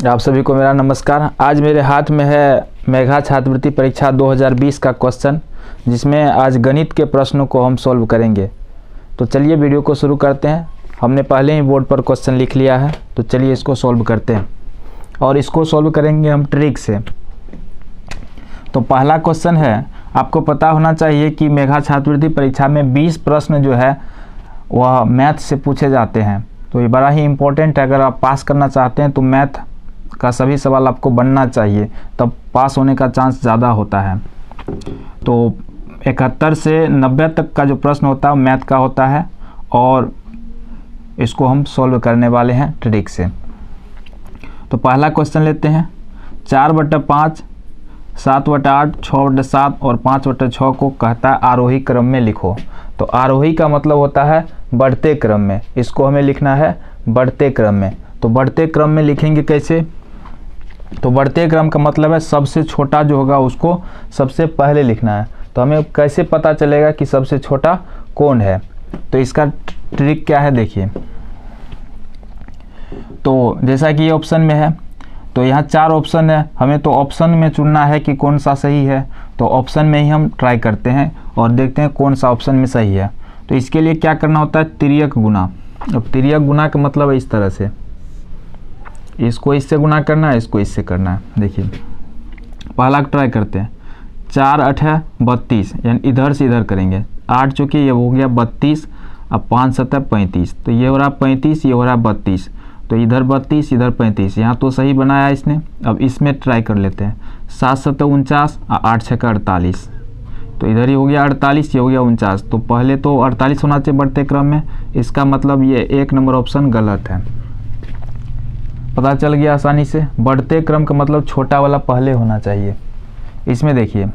आप सभी को मेरा नमस्कार। आज मेरे हाथ में है मेघा छात्रवृत्ति परीक्षा 2020 का क्वेश्चन, जिसमें आज गणित के प्रश्नों को हम सॉल्व करेंगे। तो चलिए वीडियो को शुरू करते हैं। हमने पहले ही बोर्ड पर क्वेश्चन लिख लिया है, तो चलिए इसको सॉल्व करते हैं। और इसको सॉल्व करेंगे हम ट्रिक से। तो पहला क्वेश्चन है, आपको पता होना चाहिए कि मेघा छात्रवृत्ति परीक्षा में 20 प्रश्न जो है वह मैथ से पूछे जाते हैं। तो ये बड़ा ही इम्पोर्टेंट है। अगर आप पास करना चाहते हैं तो मैथ का सभी सवाल आपको बनना चाहिए, तब पास होने का चांस ज़्यादा होता है। तो 71 से 90 तक का जो प्रश्न होता है मैथ का होता है, और इसको हम सॉल्व करने वाले हैं ट्रिक से। तो पहला क्वेश्चन लेते हैं। 4/5, 7/8, 6/7 और 5/6 को कहता है आरोही क्रम में लिखो। तो आरोही का मतलब होता है बढ़ते क्रम में, इसको हमें लिखना है बढ़ते क्रम में। तो बढ़ते क्रम में लिखेंगे कैसे? तो बढ़ते क्रम का मतलब है सबसे छोटा जो होगा उसको सबसे पहले लिखना है। तो हमें कैसे पता चलेगा कि सबसे छोटा कौन है? तो इसका ट्रिक क्या है देखिए। तो जैसा कि ये ऑप्शन में है, तो यहाँ 4 ऑप्शन है, हमें तो ऑप्शन में चुनना है कि कौन सा सही है। तो ऑप्शन में ही हम ट्राई करते हैं और देखते हैं कौन सा ऑप्शन में सही है। तो इसके लिए क्या करना होता है? तिर्यक गुना। अब तिर्यक गुना का मतलब है इस तरह से, इसको इससे गुना करना है, इसको इससे करना है। देखिए पहला ट्राई करते हैं। 4 8 32, यानी इधर से इधर करेंगे। 8 चूँकि ये हो गया 32, अब 5 7 35, तो ये हो रहा 35, ये हो रहा 32। तो इधर 32 इधर 35, यहाँ तो सही बनाया इसने। अब इसमें ट्राई कर लेते हैं। 7 7 49 और 8 6 48, तो इधर ही हो गया 48, ये हो गया 49। तो पहले तो 48 होना चाहिए बढ़ते क्रम में, इसका मतलब ये 1 नंबर ऑप्शन गलत है। पता चल गया आसानी से। बढ़ते क्रम का मतलब छोटा वाला पहले होना चाहिए। इसमें देखिए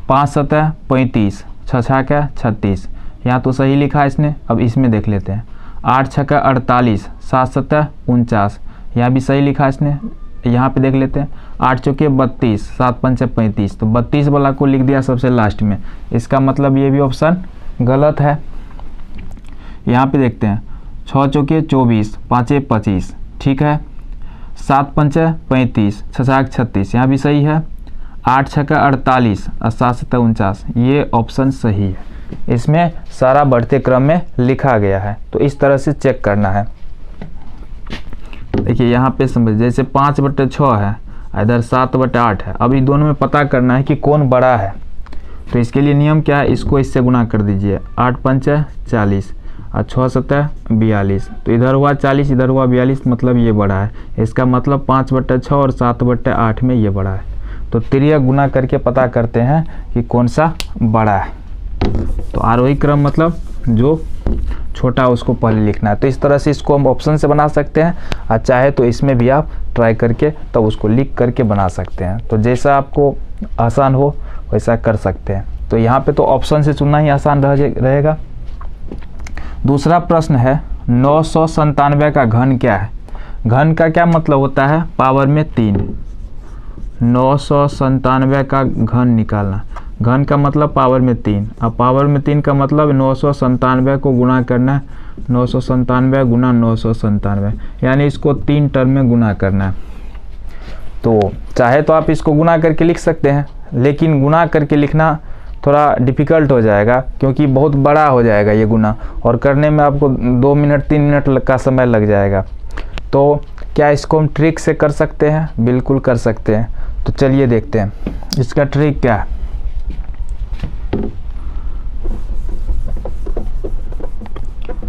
5 7 35, 6 6 36, यहाँ तो सही लिखा है इसने। अब इसमें देख लेते हैं। 8 6 48, 7 7 49, यहाँ भी सही लिखा है इसने। यहाँ पे देख लेते हैं। 8 चौके 32, 7 5 35, तो 32 वाला को लिख दिया सबसे लास्ट में, इसका मतलब ये भी ऑप्शन गलत है। यहाँ पे देखते हैं। 6 चौके 24, 5 25, ठीक है। 7 5 35, 6 6 36, यहाँ भी सही है। 8 6 48 और 7 7 49, ये ऑप्शन सही है। इसमें सारा बढ़ते क्रम में लिखा गया है। तो इस तरह से चेक करना है। देखिए यहाँ पे समझ, जैसे 5/6 है, इधर 7/8 है। अब इन दोनों में पता करना है कि कौन बड़ा है। तो इसके लिए नियम क्या है? इसको इससे गुना कर दीजिए। 8 5 40 और 6 7 42, तो इधर हुआ 40, इधर हुआ 42, मतलब ये बड़ा है। इसका मतलब 5/6 और 7/8 में ये बड़ा है। तो तिर्यक गुना करके पता करते हैं कि कौन सा बड़ा है। तो आरोही क्रम मतलब जो छोटा उसको पहले लिखना है। तो इस तरह से इसको हम ऑप्शन से बना सकते हैं, और चाहे तो इसमें भी आप ट्राई करके तब उसको लिख करके बना सकते हैं। तो जैसा आपको आसान हो वैसा कर सकते हैं। तो यहाँ पे तो ऑप्शन से चुनना ही आसान रहेगा। दूसरा प्रश्न है, 997 का घन क्या है? घन का क्या मतलब होता है? पावर में 3। 997 का घन निकालना। घन का मतलब पावर में 3, अब पावर में 3 का मतलब 997 को गुना करना है। 997 गुना 997, यानी इसको 3 टर्म में गुना करना है। तो चाहे तो आप इसको गुना करके लिख सकते हैं, लेकिन गुना करके लिखना थोड़ा डिफ़िकल्ट हो जाएगा, क्योंकि बहुत बड़ा हो जाएगा ये गुना, और करने में आपको 2 मिनट 3 मिनट का समय लग जाएगा। तो क्या इसको हम ट्रिक से कर सकते हैं? बिल्कुल कर सकते हैं। तो चलिए देखते हैं इसका ट्रिक क्या है।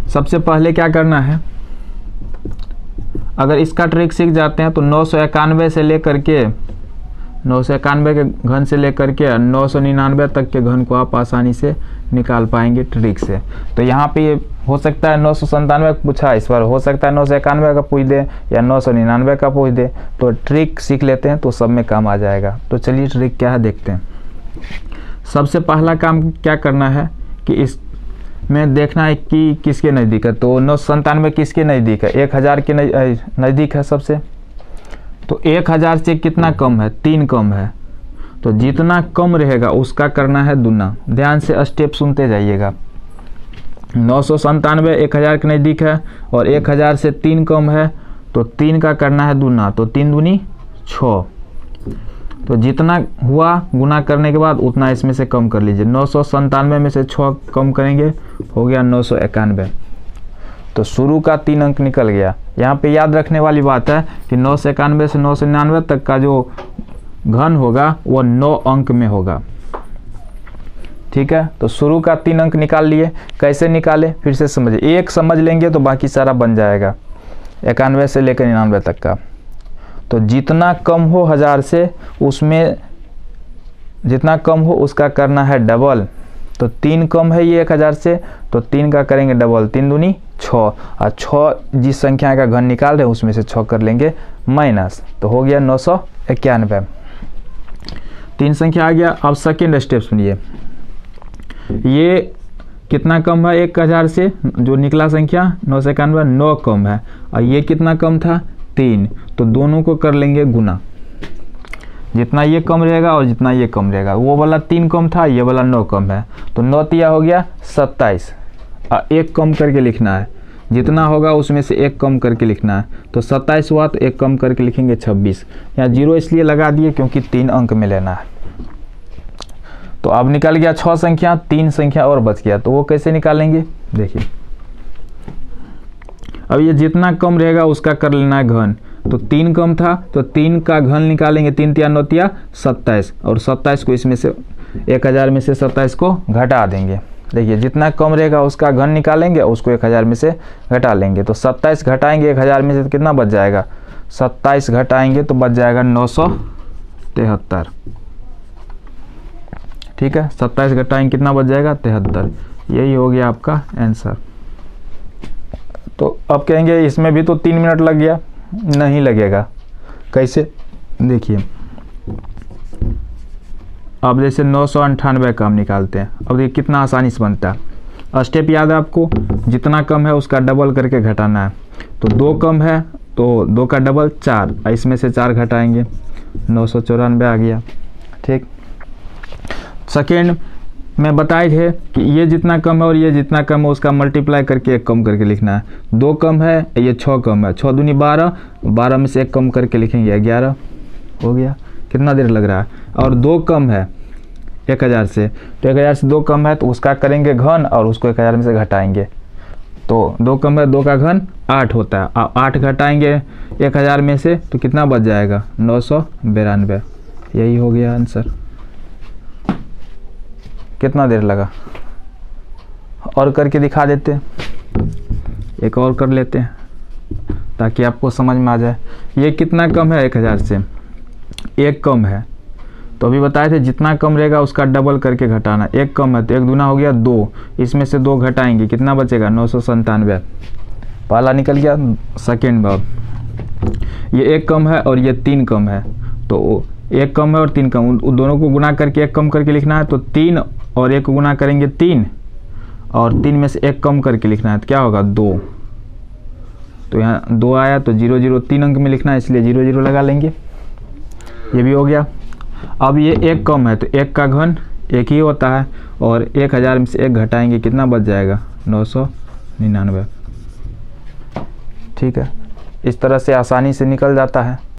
सबसे पहले क्या करना है, अगर इसका ट्रिक सीख जाते हैं तो 991 से लेकर के 991 के घन से लेकर के 999 तक के घन को आप आसानी से निकाल पाएंगे ट्रिक से। तो यहाँ पे ये हो सकता है 997 पूछा, इस बार हो सकता है 991 का पूछ दे या 999 का पूछ दे। तो ट्रिक सीख लेते हैं तो सब में काम आ जाएगा। तो चलिए ट्रिक क्या है देखते हैं। सबसे पहला काम क्या करना है कि इस में देखना है कि किसके नज़दीक है। तो 997 किसके नज़दीक है? 1000 के नज़दीक है सबसे। तो 1000 से कितना कम है? 3 कम है। तो जितना कम रहेगा उसका करना है दुना। ध्यान से स्टेप सुनते जाइएगा। 997 1000 के नज़दीक है और 1000 से 3 कम है, तो 3 का करना है दूना, तो 3 दूनी 6। तो जितना हुआ गुना करने के बाद उतना इसमें से कम कर लीजिए। 997 में से 6 कम करेंगे, हो गया 991। तो शुरू का 3 अंक निकल गया। यहाँ पे याद रखने वाली बात है कि 991 से 999 तक का जो घन होगा वो 9 अंक में होगा। ठीक है, तो शुरू का 3 अंक निकाल लिए। कैसे निकाले फिर से समझिए, एक समझ लेंगे तो बाकी सारा बन जाएगा। 91 से लेकर 99 तक का, तो जितना कम हो 1000 से, उसमें जितना कम हो उसका करना है डबल। तो 3 कम है ये 1000 से, तो 3 का करेंगे डबल, 3 दूनी 6, और 6 जिस संख्या का घन निकाल रहे हैं उसमें से 6 कर लेंगे माइनस, तो हो गया 991। 3 संख्या आ गया। अब सेकेंड स्टेप सुनिए, ये कितना कम है 1000 से, जो निकला संख्या 991, 9 कम है, और ये कितना कम था 3, तो दोनों को कर लेंगे गुना। जितना ये कम रहेगा और जितना ये कम रहेगा, वो वाला 3 कम था, ये वाला 9 कम है, तो 9 तिया हो गया 27, और 1 कम करके लिखना है। जितना होगा उसमें से 1 कम करके लिखना है, तो 27 हुआ तो 1 कम करके लिखेंगे 26। यहाँ 0 इसलिए लगा दिए क्योंकि 3 अंक में लेना है। तो अब निकल गया 6 संख्या, 3 संख्या और बच गया, तो वो कैसे निकालेंगे देखिए। अब ये जितना कम रहेगा उसका कर लेना है घन। तो 3 कम था, तो 3 का घन निकालेंगे, 3 तिया 9 तिया 27, और 27 को इसमें से 1000 में से 27 को घटा देंगे। देखिए जितना कम रहेगा उसका घन निकालेंगे, उसको 1000 में से घटा लेंगे। तो 27 घटाएंगे 1000 में से तो कितना बच जाएगा, 27 घटाएंगे तो बच जाएगा 973। ठीक है, 27 घटाएंगे कितना बच जाएगा 73। यही हो गया आपका आंसर। तो अब कहेंगे इसमें भी तो 3 मिनट लग गया, नहीं लगेगा। कैसे देखिए, अब जैसे 998 का हम निकालते हैं। अब देखिए कितना आसानी से बनता है। स्टेप याद है आपको, जितना कम है उसका डबल करके घटाना है। तो 2 कम है तो 2 का डबल 4, इसमें से 4 घटाएंगे, 994 आ गया। ठीक, सेकेंड में बताए थे कि ये जितना कम है और ये जितना कम है उसका मल्टीप्लाई करके 1 कम करके लिखना है। 2 कम है, ये 6 कम है, 6 दूनी 12, 12 में से 1 कम करके लिखेंगे 11, हो गया। कितना देर लग रहा है। और 2 कम है 1000 से, तो 1000 से 2 कम है तो उसका करेंगे घन और उसको 1000 में से घटाएंगे। तो 2 कम है, 2 का घन 8 होता है, 8 घटाएंगे 1000 में से तो कितना बच जाएगा 992। यही हो गया आंसर। कितना देर लगा, और करके दिखा देते हैं, एक और कर लेते हैं ताकि आपको समझ में आ जाए। ये कितना कम है 1000 से, 1 कम है, तो अभी बताए थे जितना कम रहेगा उसका डबल करके घटाना। 1 कम है तो 1 दूना हो गया 2, इसमें से 2 घटाएंगे कितना बचेगा 997। पहला निकल गया। सेकेंड बाब, ये 1 कम है और ये 3 कम है, तो 1 कम है और 3 कम, उन दोनों को गुना करके 1 कम करके लिखना है। तो 3 और 1 को गुना करेंगे 3, और 3 में से 1 कम करके लिखना है, तो क्या होगा 2। तो यहाँ 2 आया तो 0 0 3 अंक में लिखना है, इसलिए 0 0 लगा लेंगे। ये भी हो गया। अब ये 1 कम है तो 1 का घन 1 ही होता है, और 1000 में से 1 घटाएंगे कितना बच जाएगा 999। ठीक है, इस तरह से आसानी से निकल जाता है।